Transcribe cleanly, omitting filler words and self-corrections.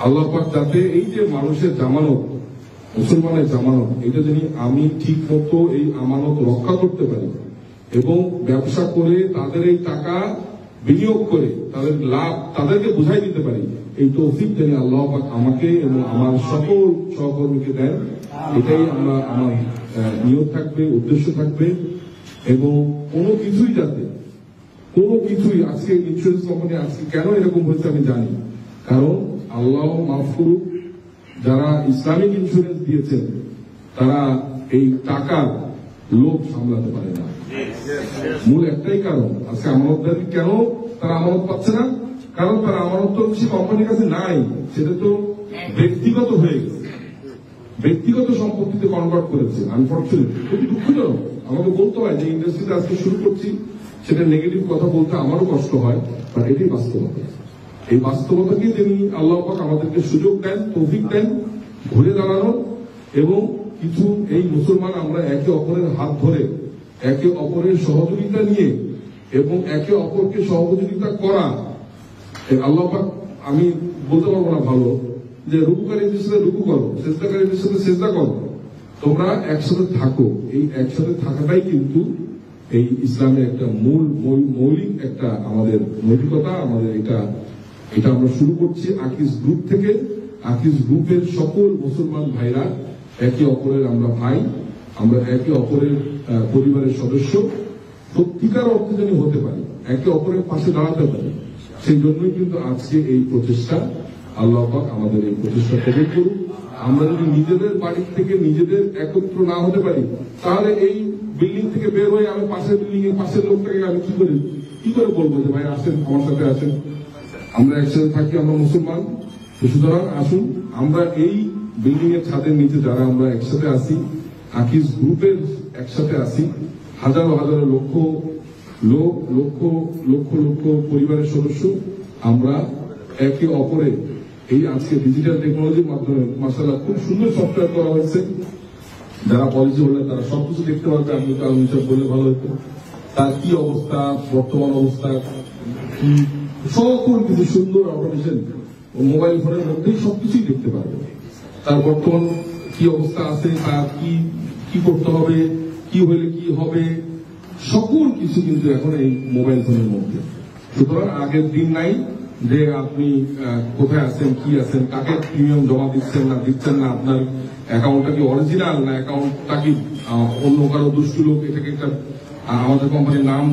আল্লাহ পাক যাতে এই যে মানুষের জামানত, মুসলমানের জামানত, এটা যদি আমি ঠিক মতো এই আমানত রক্ষা করতে পারি এবং ব্যবসা করে তাদের এই টাকা বিনিয়োগ করে তাদের লাভ তাদেরকে বুঝাই দিতে পারি, এই তৌফিক যেন আল্লাহ পাক আমাকে এবং আমার সকল সহকর্মীকে দেন। এটাই আমার নিয়ত থাকবে, উদ্দেশ্য থাকবে। এবং কোনো কিছুই আজকে ইন্স্যুরেন্স কোম্পানি আজকে কেন এরকম হয়েছে আমি জানি, কারণ আল্লাহ মাফ করুক, যারা ইসলামিক ইন্স্যুরেন্স দিয়েছেন তারা এই টাকার লোভ সামলাতে পারে না। মূল একটাই কারণ, আজকে আমানতদারি কেন তারা আমানত পাচ্ছে না, কারণ তারা আমানত তো সে কোম্পানির কাছে নাই, সেটা তো ব্যক্তিগত হয়ে গেছে, ব্যক্তিগত সম্পত্তিতে কনভার্ট করেছে। আনফর্চুনেট, খুবই দুঃখজনক। আমাকে বলতে হয় যে ইন্ডাস্ট্রিতে আজকে শুরু করছি, সেটা নেগেটিভ কথা বলতে আমারও কষ্ট হয়, বাট এটাই বাস্তবতা। এই বাস্তবতাকে তিনি আল্লাহ পাক আমাদেরকে সুযোগ দেন, তৌফিক দেন ঘুরে দাঁড়ানোর, এবং কিছু এই মুসলমান আমরা একে অপরের হাত ধরে একে অপরের সহযোগিতা নিয়ে এবং একে অপরকে সহযোগিতা করা। আল্লাহ পাক, আমি বলতে পারবো না ভালো, যে রুকুকারীদের সাথে রুকু করো, চেষ্টাকারীদের সাথে চেষ্টা করো, তোমরা একসাথে থাকো। এই একসাথে থাকাটাই কিন্তু এই ইসলামের একটা মৌলিক একটা আমাদের নৈতিকতা। আমাদের এটা আমরা শুরু করছি আকিজ গ্রুপ থেকে। আকিজ গ্রুপের সকল মুসলমান ভাইরা একে অপরের আমরা ভাই, আমরা একে অপরের পরিবারের সদস্য, সত্যিকার অর্থে যেন হতে পারি, একে অপরের পাশে দাঁড়াতে পারি। সেই জন্যই কিন্তু আজকে এই প্রচেষ্টা। আল্লাহ পাক আমাদের এই প্রচেষ্টা কবুল করুন। আমরা যদি নিজেদের বাড়ি থেকে নিজেদের একত্র না হতে পারি, তাহলে এই বিল্ডিং থেকে বের হয়ে আমি পাশের বিল্ডিং এর পাশের লোকটাকে আমি কি করে বলবো যে ভাই আসেন, আমার সাথে আসেন, আমরা একসাথে থাকি, আমরা মুসলমান। সুতরাং আসুন আমরা এই বিল্ডিং এর ছাদের নিচে যারা আমরা একসাথে আসি, আকিজ গ্রুপের একসাথে আসি, হাজারো হাজারো লক্ষ পরিবারের সদস্য, আমরা একে অপরে এই আজকে ডিজিটাল টেকনোলজির মাধ্যমে মাশাআল্লাহ খুব সুন্দর সফটওয়্যার করা হয়েছে। যারা পলিসি হোল্ডার তারা সবকিছু দেখতে পারবে। আপনি তার হিসাব বললে ভালো হতো, তার কি অবস্থা, বর্তমান অবস্থা কি, সকল কিছু সুন্দর অটোমেশন মোবাইল ফোনের মধ্যেই সবকিছুই দেখতে পারবে। তার বর্তমান কি অবস্থা আছে, তার কি করতে হবে, কি হলে কি হবে, সকল কিছু কিন্তু এখন এই মোবাইল ফোনের মধ্যে। সুতরাং আগের দিন নাই যে আপনি কোথায় আছেন, কি আছেন, কাকে প্রিমিয়াম জমা দিচ্ছেন না, আপনার অ্যাকাউন্টটা কি অরিজিনাল না অ্যাকাউন্টটা কি অন্য কারো দুষ্টু লোক এটাকে একটা আমাদের কোম্পানির নাম